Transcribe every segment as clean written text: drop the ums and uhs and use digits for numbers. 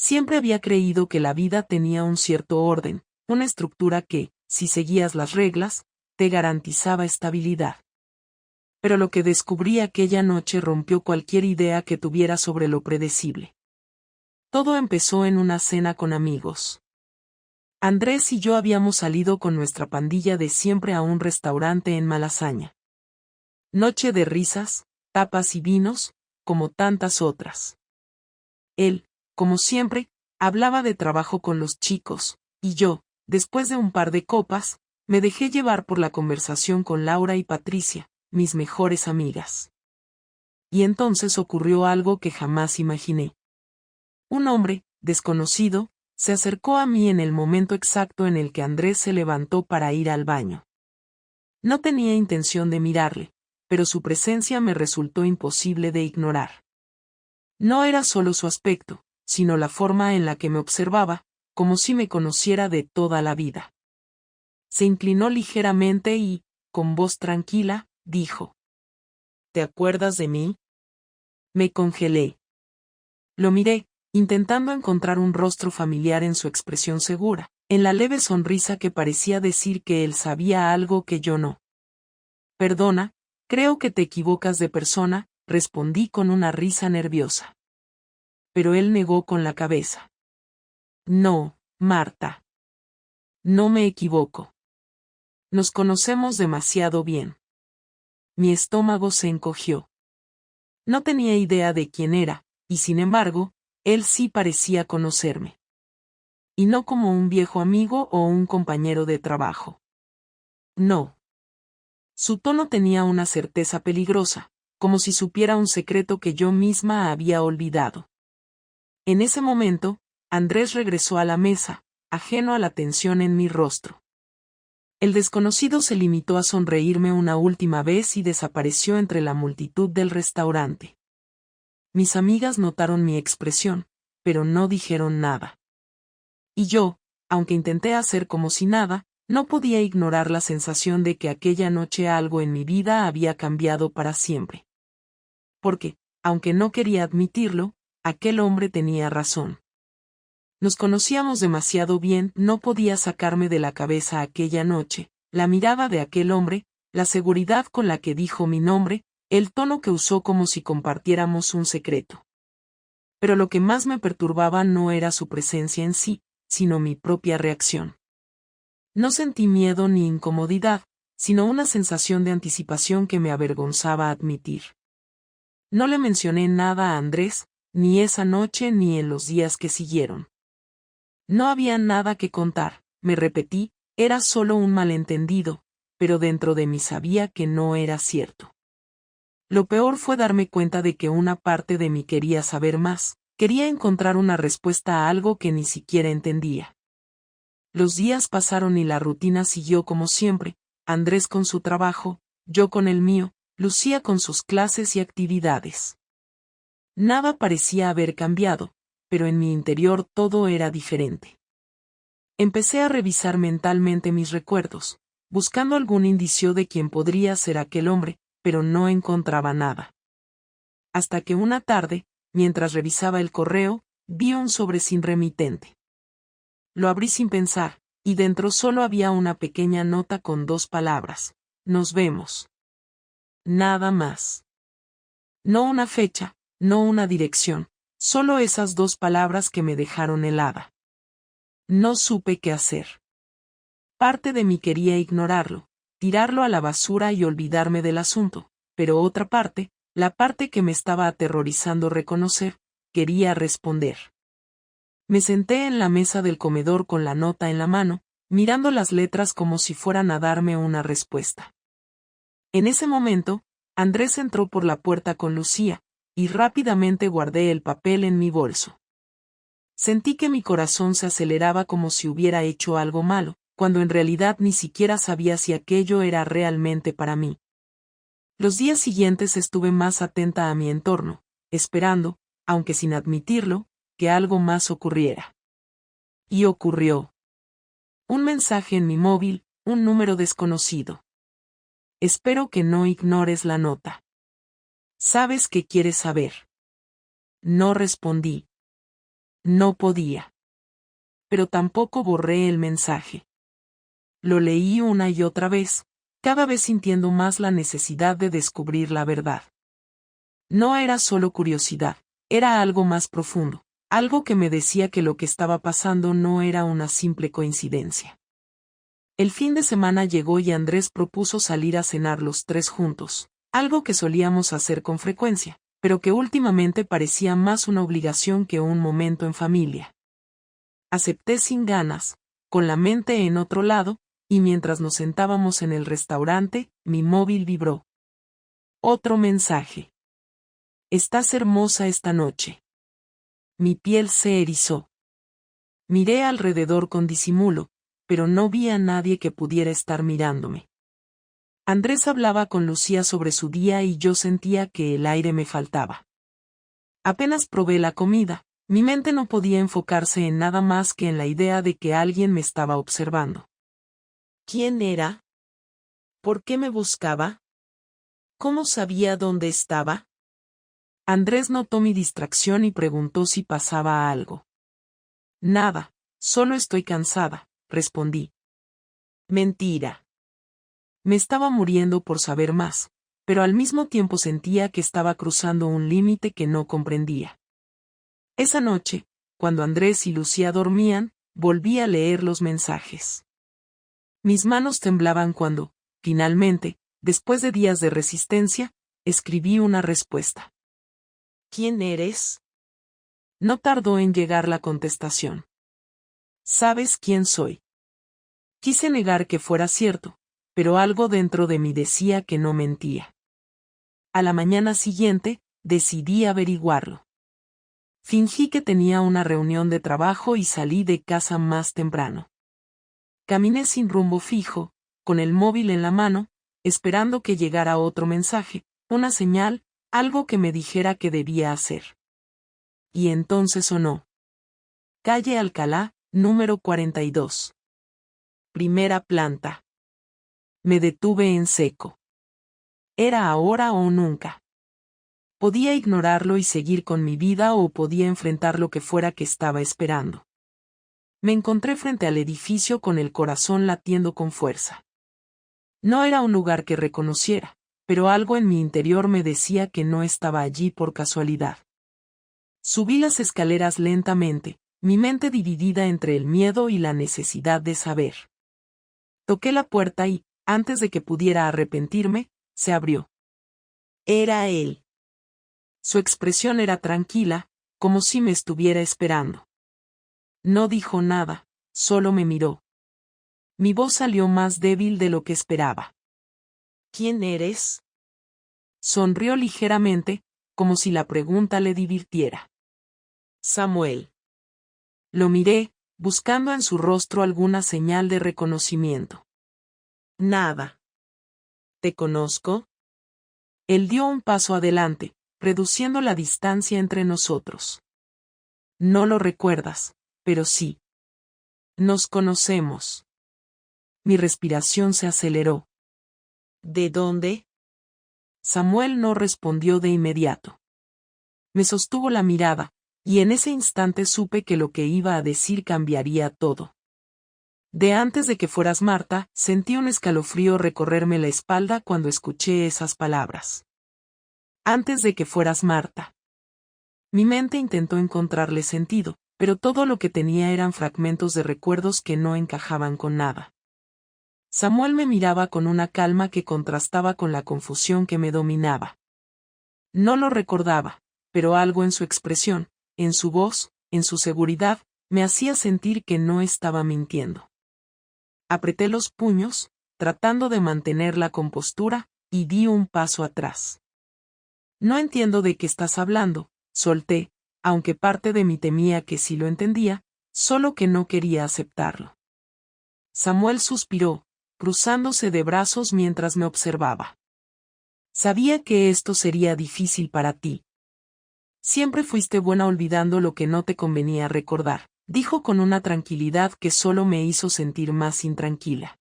Siempre había creído que la vida tenía un cierto orden, una estructura que, si seguías las reglas, te garantizaba estabilidad. Pero lo que descubrí aquella noche rompió cualquier idea que tuviera sobre lo predecible. Todo empezó en una cena con amigos. Andrés y yo habíamos salido con nuestra pandilla de siempre a un restaurante en Malasaña. Noche de risas, tapas y vinos, como tantas otras. Él, como siempre, hablaba de trabajo con los chicos, y yo, después de un par de copas, me dejé llevar por la conversación con Laura y Patricia, mis mejores amigas. Y entonces ocurrió algo que jamás imaginé. Un hombre, desconocido, se acercó a mí en el momento exacto en el que Andrés se levantó para ir al baño. No tenía intención de mirarle, pero su presencia me resultó imposible de ignorar. No era solo su aspecto, sino la forma en la que me observaba, como si me conociera de toda la vida. Se inclinó ligeramente y, con voz tranquila, dijo: ¿Te acuerdas de mí? Me congelé. Lo miré, intentando encontrar un rostro familiar en su expresión segura, en la leve sonrisa que parecía decir que él sabía algo que yo no. Perdona, creo que te equivocas de persona, respondí con una risa nerviosa. Pero él negó con la cabeza. No, Marta. No me equivoco. Nos conocemos demasiado bien. Mi estómago se encogió. No tenía idea de quién era, y sin embargo, él sí parecía conocerme. Y no como un viejo amigo o un compañero de trabajo. No. Su tono tenía una certeza peligrosa, como si supiera un secreto que yo misma había olvidado. En ese momento, Andrés regresó a la mesa, ajeno a la tensión en mi rostro. El desconocido se limitó a sonreírme una última vez y desapareció entre la multitud del restaurante. Mis amigas notaron mi expresión, pero no dijeron nada. Y yo, aunque intenté hacer como si nada, no podía ignorar la sensación de que aquella noche algo en mi vida había cambiado para siempre. Porque, aunque no quería admitirlo, aquel hombre tenía razón. Nos conocíamos demasiado bien, no podía sacarme de la cabeza aquella noche, la mirada de aquel hombre, la seguridad con la que dijo mi nombre, el tono que usó como si compartiéramos un secreto. Pero lo que más me perturbaba no era su presencia en sí, sino mi propia reacción. No sentí miedo ni incomodidad, sino una sensación de anticipación que me avergonzaba admitir. No le mencioné nada a Andrés, ni esa noche ni en los días que siguieron. No había nada que contar, me repetí, era solo un malentendido, pero dentro de mí sabía que no era cierto. Lo peor fue darme cuenta de que una parte de mí quería saber más, quería encontrar una respuesta a algo que ni siquiera entendía. Los días pasaron y la rutina siguió como siempre, Andrés con su trabajo, yo con el mío, Lucía con sus clases y actividades. Nada parecía haber cambiado, pero en mi interior todo era diferente. Empecé a revisar mentalmente mis recuerdos, buscando algún indicio de quién podría ser aquel hombre, pero no encontraba nada. Hasta que una tarde, mientras revisaba el correo, vi un sobre sin remitente. Lo abrí sin pensar, y dentro solo había una pequeña nota con 2 palabras: nos vemos. Nada más. No una fecha, no una dirección, solo esas 2 palabras que me dejaron helada. No supe qué hacer. Parte de mí quería ignorarlo, tirarlo a la basura y olvidarme del asunto, pero otra parte, la parte que me estaba aterrorizando reconocer, quería responder. Me senté en la mesa del comedor con la nota en la mano, mirando las letras como si fueran a darme una respuesta. En ese momento, Andrés entró por la puerta con Lucía, y rápidamente guardé el papel en mi bolso. Sentí que mi corazón se aceleraba como si hubiera hecho algo malo, cuando en realidad ni siquiera sabía si aquello era realmente para mí. Los días siguientes estuve más atenta a mi entorno, esperando, aunque sin admitirlo, que algo más ocurriera. Y ocurrió. Un mensaje en mi móvil, un número desconocido. Espero que no ignores la nota. ¿Sabes qué quieres saber? No respondí. No podía. Pero tampoco borré el mensaje. Lo leí una y otra vez, cada vez sintiendo más la necesidad de descubrir la verdad. No era solo curiosidad, era algo más profundo, algo que me decía que lo que estaba pasando no era una simple coincidencia. El fin de semana llegó y Andrés propuso salir a cenar los tres juntos, algo que solíamos hacer con frecuencia, pero que últimamente parecía más una obligación que un momento en familia. Acepté sin ganas, con la mente en otro lado, y mientras nos sentábamos en el restaurante, mi móvil vibró. Otro mensaje. Estás hermosa esta noche. Mi piel se erizó. Miré alrededor con disimulo, pero no vi a nadie que pudiera estar mirándome. Andrés hablaba con Lucía sobre su día y yo sentía que el aire me faltaba. Apenas probé la comida, mi mente no podía enfocarse en nada más que en la idea de que alguien me estaba observando. ¿Quién era? ¿Por qué me buscaba? ¿Cómo sabía dónde estaba? Andrés notó mi distracción y preguntó si pasaba algo. Nada, solo estoy cansada, respondí. Mentira. Me estaba muriendo por saber más, pero al mismo tiempo sentía que estaba cruzando un límite que no comprendía. Esa noche, cuando Andrés y Lucía dormían, volví a leer los mensajes. Mis manos temblaban cuando, finalmente, después de días de resistencia, escribí una respuesta. ¿Quién eres? No tardó en llegar la contestación. ¿Sabes quién soy? Quise negar que fuera cierto, pero algo dentro de mí decía que no mentía. A la mañana siguiente, decidí averiguarlo. Fingí que tenía una reunión de trabajo y salí de casa más temprano. Caminé sin rumbo fijo, con el móvil en la mano, esperando que llegara otro mensaje, una señal, algo que me dijera que debía hacer. Y entonces sonó. Calle Alcalá, número 42. Primera planta. Me detuve en seco. ¿Era ahora o nunca? Podía ignorarlo y seguir con mi vida o podía enfrentar lo que fuera que estaba esperando. Me encontré frente al edificio con el corazón latiendo con fuerza. No era un lugar que reconociera, pero algo en mi interior me decía que no estaba allí por casualidad. Subí las escaleras lentamente, mi mente dividida entre el miedo y la necesidad de saber. Toqué la puerta y, antes de que pudiera arrepentirme, se abrió. Era él. Su expresión era tranquila, como si me estuviera esperando. No dijo nada, solo me miró. Mi voz salió más débil de lo que esperaba. ¿Quién eres? Sonrió ligeramente, como si la pregunta le divirtiera. Samuel. Lo miré, buscando en su rostro alguna señal de reconocimiento. Nada. ¿Te conozco? Él dio un paso adelante, reduciendo la distancia entre nosotros. No lo recuerdas, pero sí. Nos conocemos. Mi respiración se aceleró. ¿De dónde? Samuel no respondió de inmediato. Me sostuvo la mirada, y en ese instante supe que lo que iba a decir cambiaría todo. De antes de que fueras Marta, sentí un escalofrío recorrerme la espalda cuando escuché esas palabras. Antes de que fueras Marta. Mi mente intentó encontrarle sentido, pero todo lo que tenía eran fragmentos de recuerdos que no encajaban con nada. Samuel me miraba con una calma que contrastaba con la confusión que me dominaba. No lo recordaba, pero algo en su expresión, en su voz, en su seguridad, me hacía sentir que no estaba mintiendo. Apreté los puños, tratando de mantener la compostura, y di un paso atrás. No entiendo de qué estás hablando, solté, aunque parte de mí temía que sí lo entendía, solo que no quería aceptarlo. Samuel suspiró, cruzándose de brazos mientras me observaba. Sabía que esto sería difícil para ti. Siempre fuiste buena olvidando lo que no te convenía recordar, dijo con una tranquilidad que solo me hizo sentir más intranquila.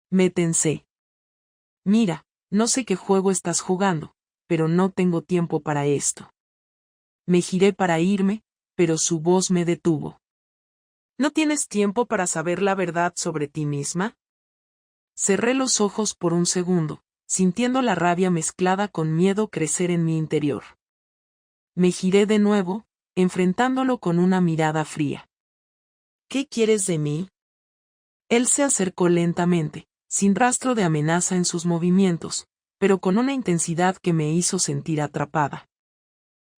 Me tensé. Mira, no sé qué juego estás jugando, pero no tengo tiempo para esto. Me giré para irme, pero su voz me detuvo. ¿No tienes tiempo para saber la verdad sobre ti misma? Cerré los ojos por un segundo, sintiendo la rabia mezclada con miedo crecer en mi interior. Me giré de nuevo, enfrentándolo con una mirada fría. ¿Qué quieres de mí? Él se acercó lentamente, sin rastro de amenaza en sus movimientos, pero con una intensidad que me hizo sentir atrapada.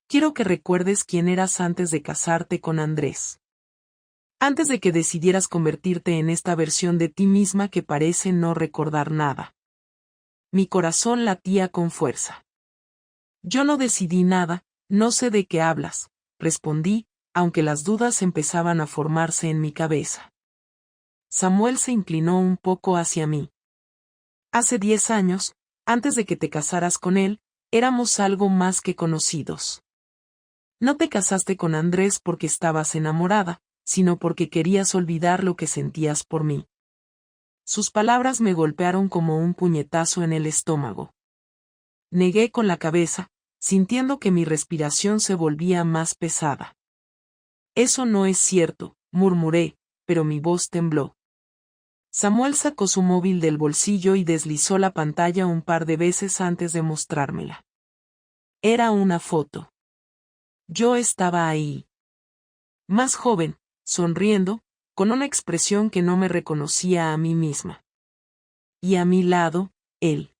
Quiero que recuerdes quién eras antes de casarte con Andrés. Antes de que decidieras convertirte en esta versión de ti misma que parece no recordar nada. Mi corazón latía con fuerza. Yo no decidí nada, no sé de qué hablas, respondí, aunque las dudas empezaban a formarse en mi cabeza. Samuel se inclinó un poco hacia mí. Hace 10 años, antes de que te casaras con él, éramos algo más que conocidos. No te casaste con Andrés porque estabas enamorada, sino porque querías olvidar lo que sentías por mí. Sus palabras me golpearon como un puñetazo en el estómago. Negué con la cabeza, sintiendo que mi respiración se volvía más pesada. Eso no es cierto, murmuré, pero mi voz tembló. Samuel sacó su móvil del bolsillo y deslizó la pantalla un par de veces antes de mostrármela. Era una foto. Yo estaba ahí. Más joven, sonriendo, con una expresión que no me reconocía a mí misma. Y a mi lado, él.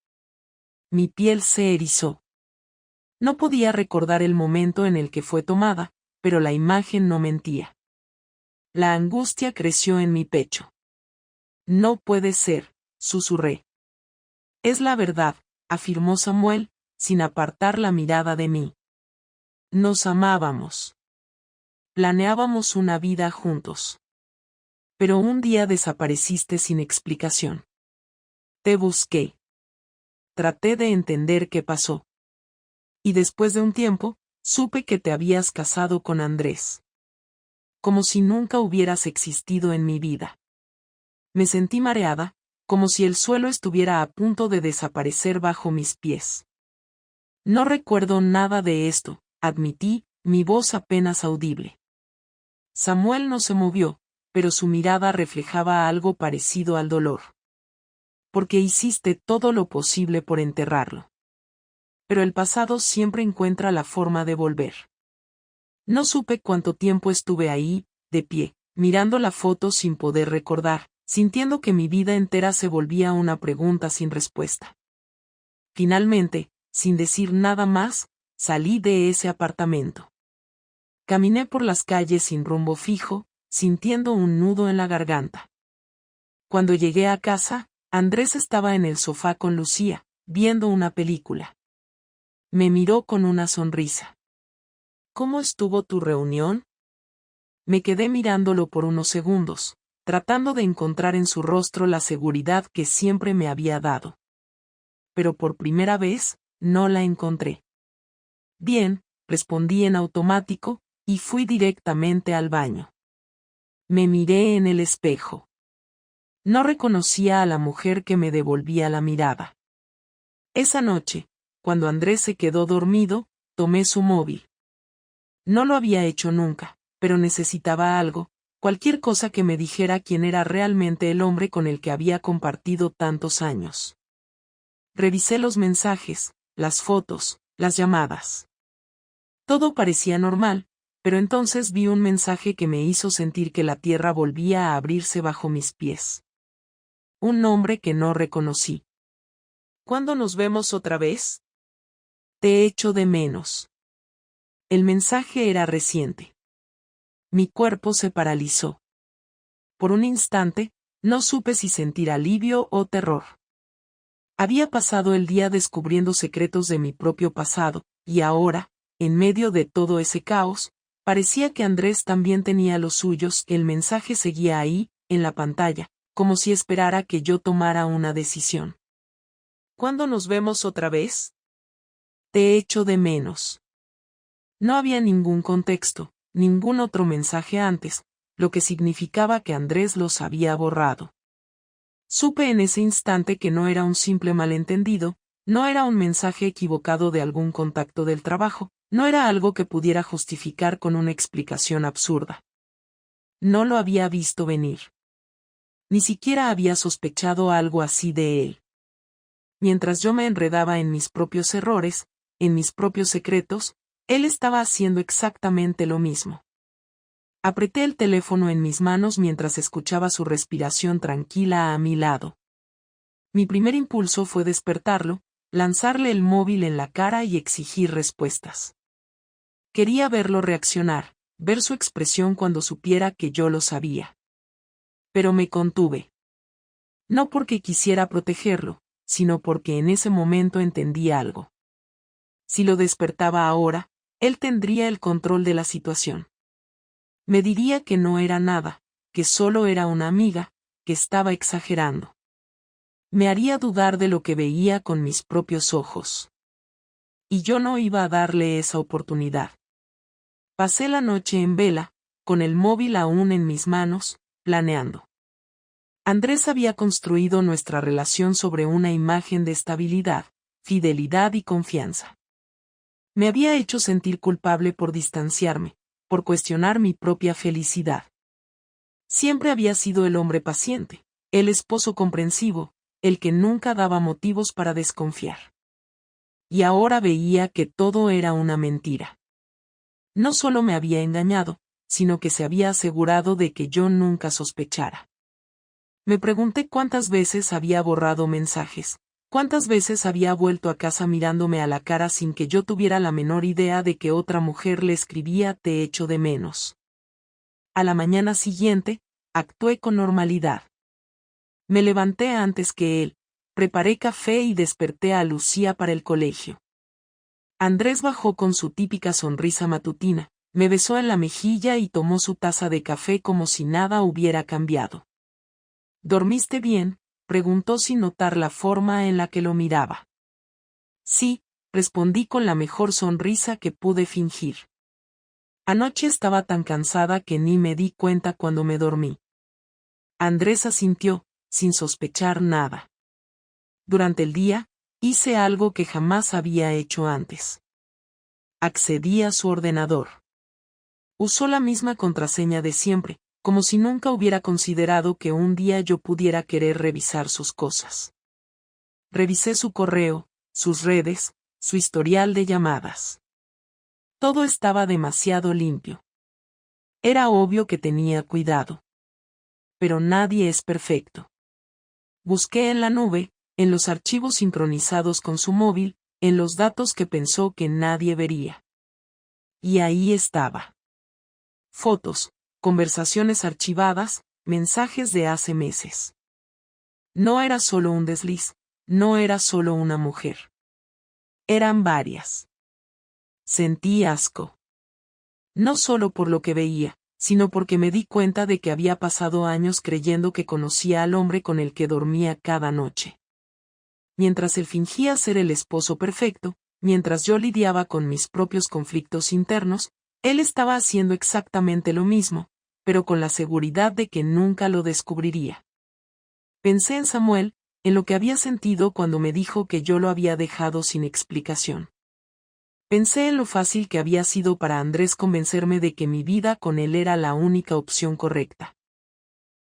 Mi piel se erizó. No podía recordar el momento en el que fue tomada, pero la imagen no mentía. La angustia creció en mi pecho. No puede ser, susurré. Es la verdad, afirmó Samuel, sin apartar la mirada de mí. Nos amábamos. Planeábamos una vida juntos. Pero un día desapareciste sin explicación. Te busqué. Traté de entender qué pasó. Y después de un tiempo, supe que te habías casado con Andrés. Como si nunca hubieras existido en mi vida. Me sentí mareada, como si el suelo estuviera a punto de desaparecer bajo mis pies. No recuerdo nada de esto, admití, mi voz apenas audible. Samuel no se movió, pero su mirada reflejaba algo parecido al dolor. Porque hiciste todo lo posible por enterrarlo. Pero el pasado siempre encuentra la forma de volver. No supe cuánto tiempo estuve ahí, de pie, mirando la foto sin poder recordar, sintiendo que mi vida entera se volvía una pregunta sin respuesta. Finalmente, sin decir nada más, salí de ese apartamento. Caminé por las calles sin rumbo fijo, sintiendo un nudo en la garganta. Cuando llegué a casa, Andrés estaba en el sofá con Lucía, viendo una película. Me miró con una sonrisa. ¿Cómo estuvo tu reunión? Me quedé mirándolo por unos segundos, tratando de encontrar en su rostro la seguridad que siempre me había dado. Pero por primera vez, no la encontré. Bien, respondí en automático, y fui directamente al baño. Me miré en el espejo. No reconocía a la mujer que me devolvía la mirada. Esa noche, cuando Andrés se quedó dormido, tomé su móvil. No lo había hecho nunca, pero necesitaba algo, cualquier cosa que me dijera quién era realmente el hombre con el que había compartido tantos años. Revisé los mensajes, las fotos, las llamadas. Todo parecía normal, pero entonces vi un mensaje que me hizo sentir que la tierra volvía a abrirse bajo mis pies. Un nombre que no reconocí. ¿Cuándo nos vemos otra vez? Te echo de menos. El mensaje era reciente. Mi cuerpo se paralizó. Por un instante, no supe si sentir alivio o terror. Había pasado el día descubriendo secretos de mi propio pasado, y ahora, en medio de todo ese caos, parecía que Andrés también tenía los suyos. El mensaje seguía ahí, en la pantalla, como si esperara que yo tomara una decisión. ¿Cuándo nos vemos otra vez? Te echo de menos. No había ningún contexto, ningún otro mensaje antes, lo que significaba que Andrés los había borrado. Supe en ese instante que no era un simple malentendido, no era un mensaje equivocado de algún contacto del trabajo, No era algo que pudiera justificar con una explicación absurda. No lo había visto venir. Ni siquiera había sospechado algo así de él. Mientras yo me enredaba en mis propios errores, en mis propios secretos, él estaba haciendo exactamente lo mismo. Apreté el teléfono en mis manos mientras escuchaba su respiración tranquila a mi lado. Mi primer impulso fue despertarlo, lanzarle el móvil en la cara y exigir respuestas. Quería verlo reaccionar, ver su expresión cuando supiera que yo lo sabía. Pero me contuve. No porque quisiera protegerlo, sino porque en ese momento entendí algo. Si lo despertaba ahora, él tendría el control de la situación. Me diría que no era nada, que solo era una amiga, que estaba exagerando. Me haría dudar de lo que veía con mis propios ojos. Y yo no iba a darle esa oportunidad. Pasé la noche en vela, con el móvil aún en mis manos, planeando. Andrés había construido nuestra relación sobre una imagen de estabilidad, fidelidad y confianza. Me había hecho sentir culpable por distanciarme, por cuestionar mi propia felicidad. Siempre había sido el hombre paciente, el esposo comprensivo, el que nunca daba motivos para desconfiar. Y ahora veía que todo era una mentira. No solo me había engañado, sino que se había asegurado de que yo nunca sospechara. Me pregunté cuántas veces había borrado mensajes, cuántas veces había vuelto a casa mirándome a la cara sin que yo tuviera la menor idea de que otra mujer le escribía "te echo de menos". A la mañana siguiente, actué con normalidad. Me levanté antes que él, preparé café y desperté a Lucía para el colegio. Andrés bajó con su típica sonrisa matutina, me besó en la mejilla y tomó su taza de café como si nada hubiera cambiado. ¿Dormiste bien?, preguntó sin notar la forma en la que lo miraba. Sí, respondí con la mejor sonrisa que pude fingir. Anoche estaba tan cansada que ni me di cuenta cuando me dormí. Andrés asintió, sin sospechar nada. Durante el día, hice algo que jamás había hecho antes. Accedí a su ordenador. Usó la misma contraseña de siempre, como si nunca hubiera considerado que un día yo pudiera querer revisar sus cosas. Revisé su correo, sus redes, su historial de llamadas. Todo estaba demasiado limpio. Era obvio que tenía cuidado. Pero nadie es perfecto. Busqué en la nube, en los archivos sincronizados con su móvil, en los datos que pensó que nadie vería. Y ahí estaba. Fotos, conversaciones archivadas, mensajes de hace meses. No era solo un desliz, no era solo una mujer. Eran varias. Sentí asco. No solo por lo que veía, sino porque me di cuenta de que había pasado años creyendo que conocía al hombre con el que dormía cada noche. Mientras él fingía ser el esposo perfecto, mientras yo lidiaba con mis propios conflictos internos, él estaba haciendo exactamente lo mismo, pero con la seguridad de que nunca lo descubriría. Pensé en Samuel, en lo que había sentido cuando me dijo que yo lo había dejado sin explicación. Pensé en lo fácil que había sido para Andrés convencerme de que mi vida con él era la única opción correcta.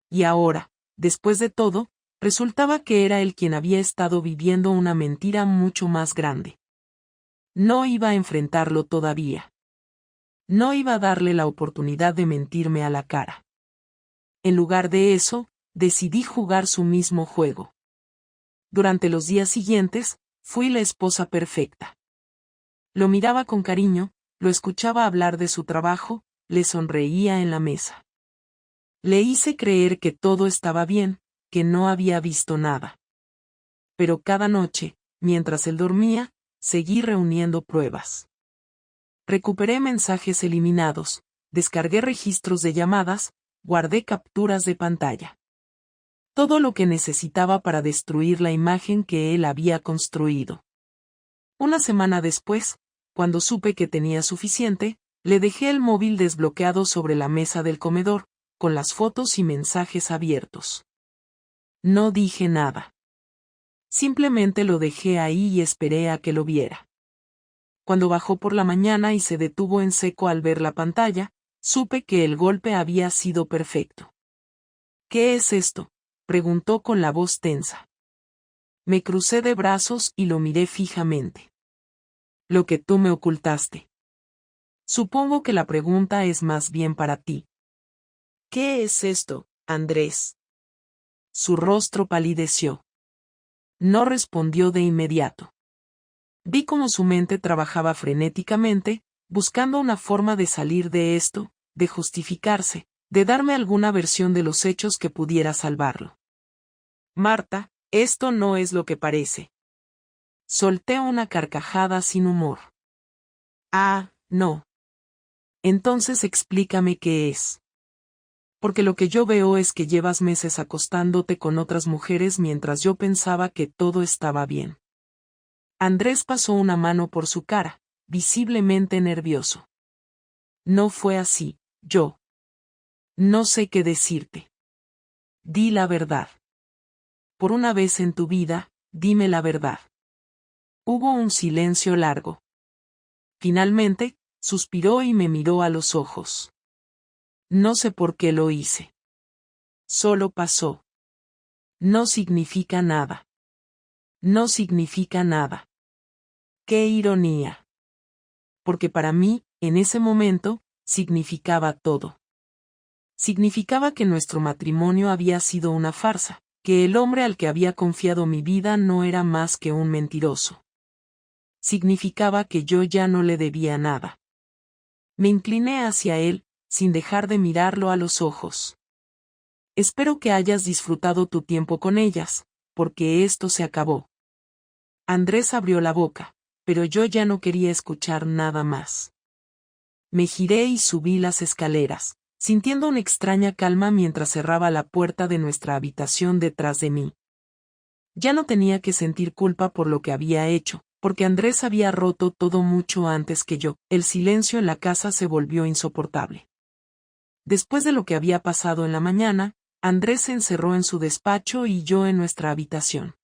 Y ahora, después de todo, resultaba que era él quien había estado viviendo una mentira mucho más grande. No iba a enfrentarlo todavía. No iba a darle la oportunidad de mentirme a la cara. En lugar de eso, decidí jugar su mismo juego. Durante los días siguientes, fui la esposa perfecta. Lo miraba con cariño, lo escuchaba hablar de su trabajo, le sonreía en la mesa. Le hice creer que todo estaba bien, que no había visto nada. Pero cada noche, mientras él dormía, seguí reuniendo pruebas. Recuperé mensajes eliminados, descargué registros de llamadas, guardé capturas de pantalla. Todo lo que necesitaba para destruir la imagen que él había construido. Una semana después, cuando supe que tenía suficiente, le dejé el móvil desbloqueado sobre la mesa del comedor, con las fotos y mensajes abiertos. No dije nada. Simplemente lo dejé ahí y esperé a que lo viera. Cuando bajó por la mañana y se detuvo en seco al ver la pantalla, supe que el golpe había sido perfecto. ¿Qué es esto?, preguntó con la voz tensa. Me crucé de brazos y lo miré fijamente. Lo que tú me ocultaste. Supongo que la pregunta es más bien para ti. ¿Qué es esto, Andrés? Su rostro palideció. No respondió de inmediato. Vi cómo su mente trabajaba frenéticamente, buscando una forma de salir de esto, de justificarse, de darme alguna versión de los hechos que pudiera salvarlo. Marta, esto no es lo que parece. Solté una carcajada sin humor. Ah, no. Entonces explícame qué es. Porque lo que yo veo es que llevas meses acostándote con otras mujeres mientras yo pensaba que todo estaba bien. Andrés pasó una mano por su cara, visiblemente nervioso. No fue así, yo. No sé qué decirte. Di la verdad. Por una vez en tu vida, dime la verdad. Hubo un silencio largo. Finalmente, suspiró y me miró a los ojos. No sé por qué lo hice. Solo pasó. No significa nada. No significa nada. ¡Qué ironía! Porque para mí, en ese momento, significaba todo. Significaba que nuestro matrimonio había sido una farsa, que el hombre al que había confiado mi vida no era más que un mentiroso. Significaba que yo ya no le debía nada. Me incliné hacia él, sin dejar de mirarlo a los ojos. Espero que hayas disfrutado tu tiempo con ellas, porque esto se acabó. Andrés abrió la boca, pero yo ya no quería escuchar nada más. Me giré y subí las escaleras, sintiendo una extraña calma mientras cerraba la puerta de nuestra habitación detrás de mí. Ya no tenía que sentir culpa por lo que había hecho, porque Andrés había roto todo mucho antes que yo. El silencio en la casa se volvió insoportable. Después de lo que había pasado en la mañana, Andrés se encerró en su despacho y yo en nuestra habitación.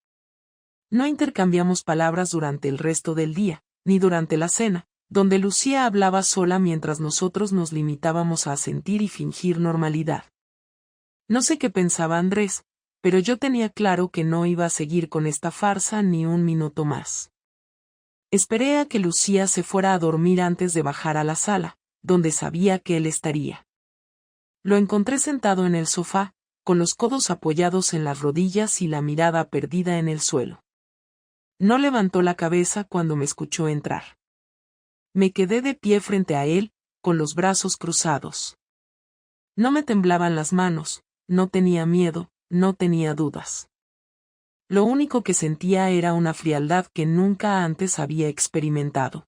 No intercambiamos palabras durante el resto del día, ni durante la cena, donde Lucía hablaba sola mientras nosotros nos limitábamos a asentir y fingir normalidad. No sé qué pensaba Andrés, pero yo tenía claro que no iba a seguir con esta farsa ni un minuto más. Esperé a que Lucía se fuera a dormir antes de bajar a la sala, donde sabía que él estaría. Lo encontré sentado en el sofá, con los codos apoyados en las rodillas y la mirada perdida en el suelo. No levantó la cabeza cuando me escuchó entrar. Me quedé de pie frente a él, con los brazos cruzados. No me temblaban las manos, no tenía miedo, no tenía dudas. Lo único que sentía era una frialdad que nunca antes había experimentado.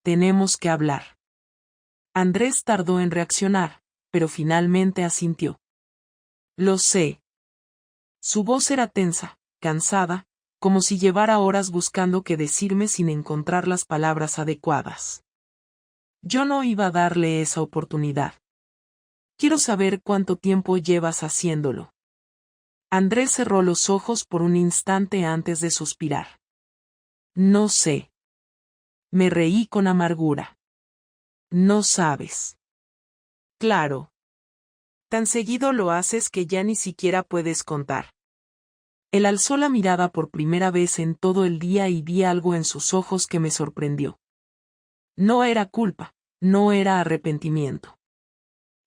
Tenemos que hablar. Andrés tardó en reaccionar, pero finalmente asintió. Lo sé. Su voz era tensa, cansada, como si llevara horas buscando qué decirme sin encontrar las palabras adecuadas. Yo no iba a darle esa oportunidad. Quiero saber cuánto tiempo llevas haciéndolo. Andrés cerró los ojos por un instante antes de suspirar. No sé. Me reí con amargura. No sabes. Claro. Tan seguido lo haces que ya ni siquiera puedes contar. Él alzó la mirada por primera vez en todo el día y vi algo en sus ojos que me sorprendió. No era culpa, no era arrepentimiento.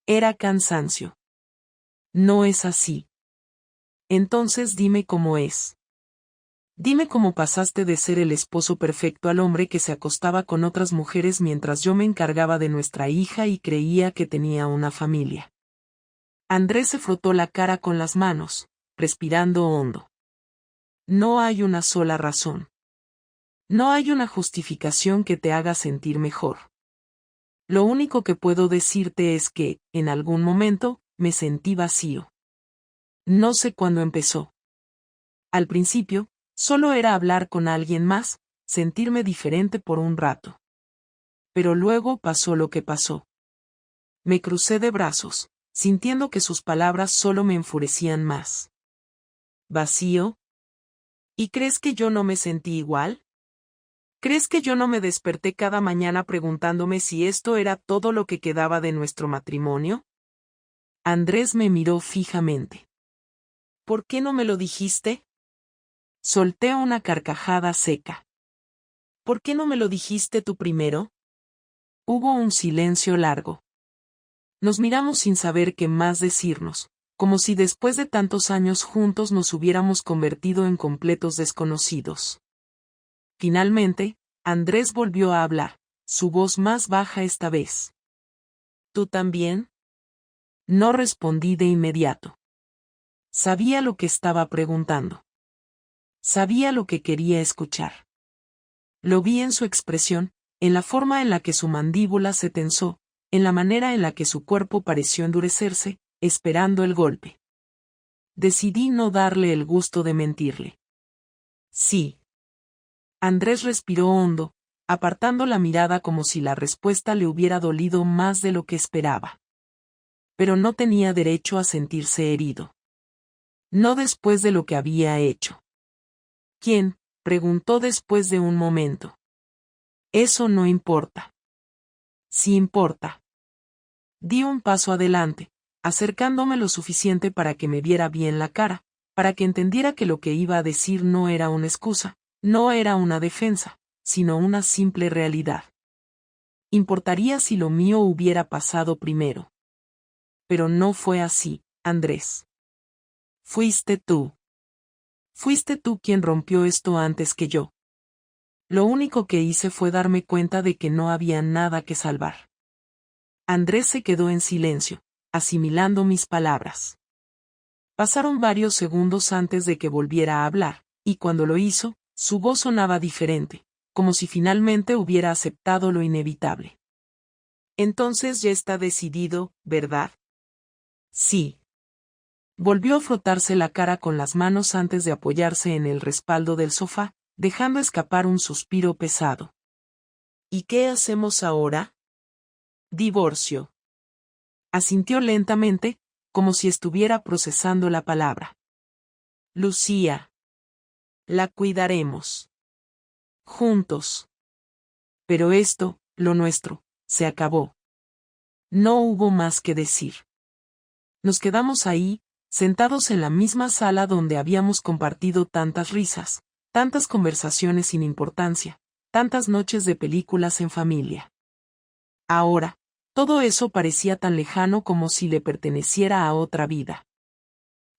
Era cansancio. No es así. Entonces dime cómo es. Dime cómo pasaste de ser el esposo perfecto al hombre que se acostaba con otras mujeres mientras yo me encargaba de nuestra hija y creía que tenía una familia. Andrés se frotó la cara con las manos, respirando hondo. No hay una sola razón. No hay una justificación que te haga sentir mejor. Lo único que puedo decirte es que, en algún momento, me sentí vacío. No sé cuándo empezó. Al principio, solo era hablar con alguien más, sentirme diferente por un rato. Pero luego pasó lo que pasó. Me crucé de brazos, sintiendo que sus palabras solo me enfurecían más. ¿Vacío? ¿Y crees que yo no me sentí igual? ¿Crees que yo no me desperté cada mañana preguntándome si esto era todo lo que quedaba de nuestro matrimonio? Andrés me miró fijamente. ¿Por qué no me lo dijiste? Solté una carcajada seca. ¿Por qué no me lo dijiste tú primero? Hubo un silencio largo. Nos miramos sin saber qué más decirnos, como si después de tantos años juntos nos hubiéramos convertido en completos desconocidos. Finalmente, Andrés volvió a hablar, su voz más baja esta vez. ¿Tú también? No respondí de inmediato. Sabía lo que estaba preguntando. Sabía lo que quería escuchar. Lo vi en su expresión, en la forma en la que su mandíbula se tensó, en la manera en la que su cuerpo pareció endurecerse, esperando el golpe. Decidí no darle el gusto de mentirle. Sí. Andrés respiró hondo, apartando la mirada como si la respuesta le hubiera dolido más de lo que esperaba. Pero no tenía derecho a sentirse herido. No después de lo que había hecho. ¿Quién? Preguntó después de un momento. Eso no importa. Sí importa. Di un paso adelante, acercándome lo suficiente para que me viera bien la cara, para que entendiera que lo que iba a decir no era una excusa, no era una defensa, sino una simple realidad. Importaría si lo mío hubiera pasado primero. Pero no fue así, Andrés. Fuiste tú. Fuiste tú quien rompió esto antes que yo. Lo único que hice fue darme cuenta de que no había nada que salvar. Andrés se quedó en silencio, asimilando mis palabras. Pasaron varios segundos antes de que volviera a hablar, y cuando lo hizo, su voz sonaba diferente, como si finalmente hubiera aceptado lo inevitable. Entonces ya está decidido, ¿verdad? Sí. Volvió a frotarse la cara con las manos antes de apoyarse en el respaldo del sofá, dejando escapar un suspiro pesado. ¿Y qué hacemos ahora? Divorcio. Asintió lentamente, como si estuviera procesando la palabra. Lucía. La cuidaremos. Juntos. Pero esto, lo nuestro, se acabó. No hubo más que decir. Nos quedamos ahí, sentados en la misma sala donde habíamos compartido tantas risas, tantas conversaciones sin importancia, tantas noches de películas en familia. Ahora, todo eso parecía tan lejano como si le perteneciera a otra vida.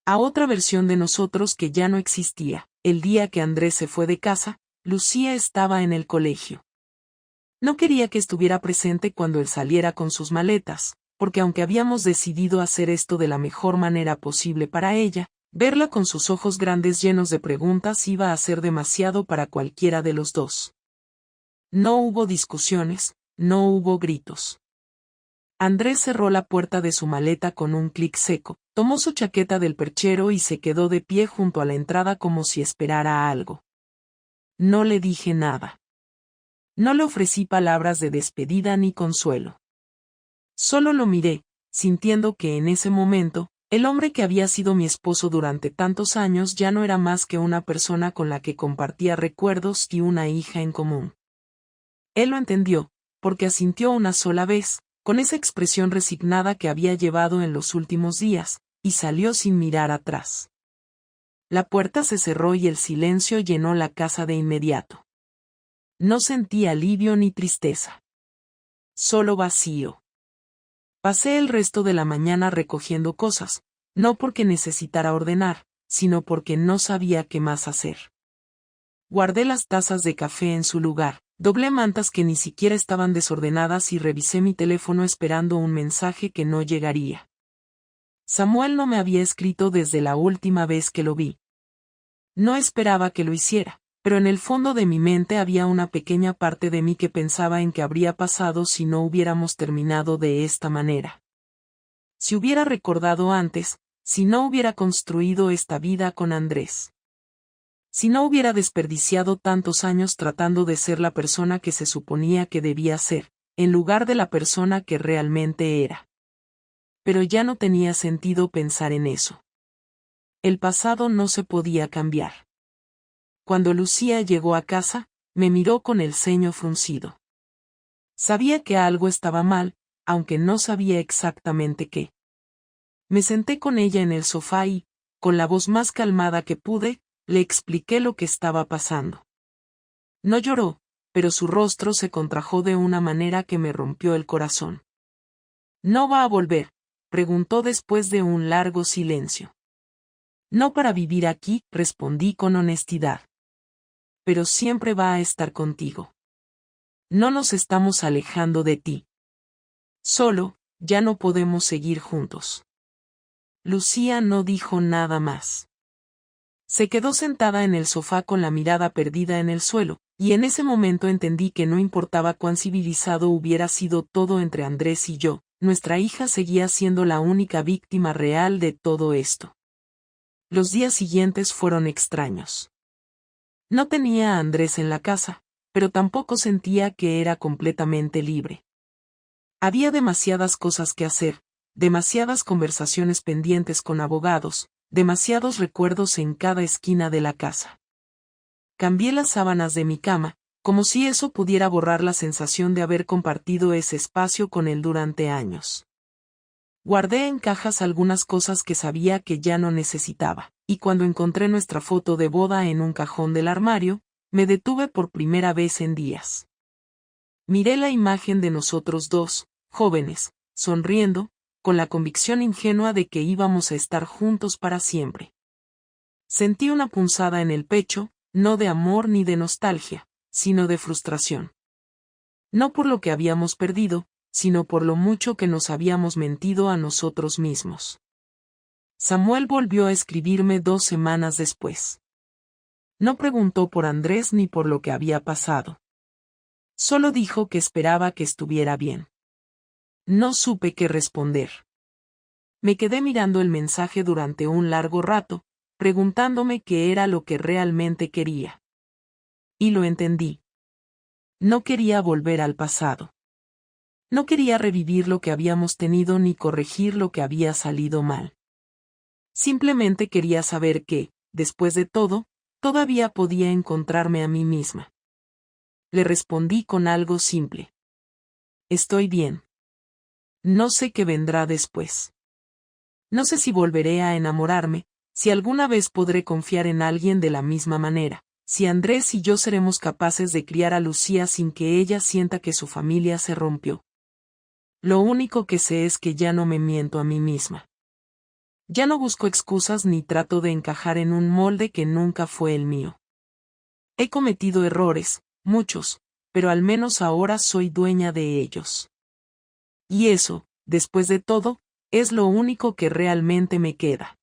A otra versión de nosotros que ya no existía. El día que Andrés se fue de casa, Lucía estaba en el colegio. No quería que estuviera presente cuando él saliera con sus maletas, porque aunque habíamos decidido hacer esto de la mejor manera posible para ella, verla con sus ojos grandes llenos de preguntas iba a ser demasiado para cualquiera de los dos. No hubo discusiones, no hubo gritos. Andrés cerró la puerta de su maleta con un clic seco, tomó su chaqueta del perchero y se quedó de pie junto a la entrada como si esperara algo. No le dije nada. No le ofrecí palabras de despedida ni consuelo. Solo lo miré, sintiendo que en ese momento, el hombre que había sido mi esposo durante tantos años ya no era más que una persona con la que compartía recuerdos y una hija en común. Él lo entendió, porque asintió una sola vez, con esa expresión resignada que había llevado en los últimos días, y salió sin mirar atrás. La puerta se cerró y el silencio llenó la casa de inmediato. No sentí alivio ni tristeza. Solo vacío. Pasé el resto de la mañana recogiendo cosas, no porque necesitara ordenar, sino porque no sabía qué más hacer. Guardé las tazas de café en su lugar, doblé mantas que ni siquiera estaban desordenadas y revisé mi teléfono esperando un mensaje que no llegaría. Samuel no me había escrito desde la última vez que lo vi. No esperaba que lo hiciera, pero en el fondo de mi mente había una pequeña parte de mí que pensaba en qué habría pasado si no hubiéramos terminado de esta manera. Si hubiera recordado antes, si no hubiera construido esta vida con Andrés. Si no hubiera desperdiciado tantos años tratando de ser la persona que se suponía que debía ser, en lugar de la persona que realmente era. Pero ya no tenía sentido pensar en eso. El pasado no se podía cambiar. Cuando Lucía llegó a casa, me miró con el ceño fruncido. Sabía que algo estaba mal, aunque no sabía exactamente qué. Me senté con ella en el sofá y, con la voz más calmada que pude, le expliqué lo que estaba pasando. No lloró, pero su rostro se contrajo de una manera que me rompió el corazón. ¿No va a volver?, preguntó después de un largo silencio. No para vivir aquí, respondí con honestidad. Pero siempre va a estar contigo. No nos estamos alejando de ti. Solo, ya no podemos seguir juntos. Lucía no dijo nada más. Se quedó sentada en el sofá con la mirada perdida en el suelo, y en ese momento entendí que no importaba cuán civilizado hubiera sido todo entre Andrés y yo, nuestra hija seguía siendo la única víctima real de todo esto. Los días siguientes fueron extraños. No tenía a Andrés en la casa, pero tampoco sentía que era completamente libre. Había demasiadas cosas que hacer, demasiadas conversaciones pendientes con abogados, demasiados recuerdos en cada esquina de la casa. Cambié las sábanas de mi cama, como si eso pudiera borrar la sensación de haber compartido ese espacio con él durante años. Guardé en cajas algunas cosas que sabía que ya no necesitaba, y cuando encontré nuestra foto de boda en un cajón del armario, me detuve por primera vez en días. Miré la imagen de nosotros dos, jóvenes, sonriendo, con la convicción ingenua de que íbamos a estar juntos para siempre. Sentí una punzada en el pecho, no de amor ni de nostalgia, sino de frustración. No por lo que habíamos perdido, sino por lo mucho que nos habíamos mentido a nosotros mismos. Samuel volvió a escribirme 2 semanas después. No preguntó por Andrés ni por lo que había pasado. Solo dijo que esperaba que estuviera bien. No supe qué responder. Me quedé mirando el mensaje durante un largo rato, preguntándome qué era lo que realmente quería. Y lo entendí. No quería volver al pasado. No quería revivir lo que habíamos tenido ni corregir lo que había salido mal. Simplemente quería saber que, después de todo, todavía podía encontrarme a mí misma. Le respondí con algo simple. Estoy bien. No sé qué vendrá después. No sé si volveré a enamorarme, si alguna vez podré confiar en alguien de la misma manera, si Andrés y yo seremos capaces de criar a Lucía sin que ella sienta que su familia se rompió. Lo único que sé es que ya no me miento a mí misma. Ya no busco excusas ni trato de encajar en un molde que nunca fue el mío. He cometido errores, muchos, pero al menos ahora soy dueña de ellos. Y eso, después de todo, es lo único que realmente me queda.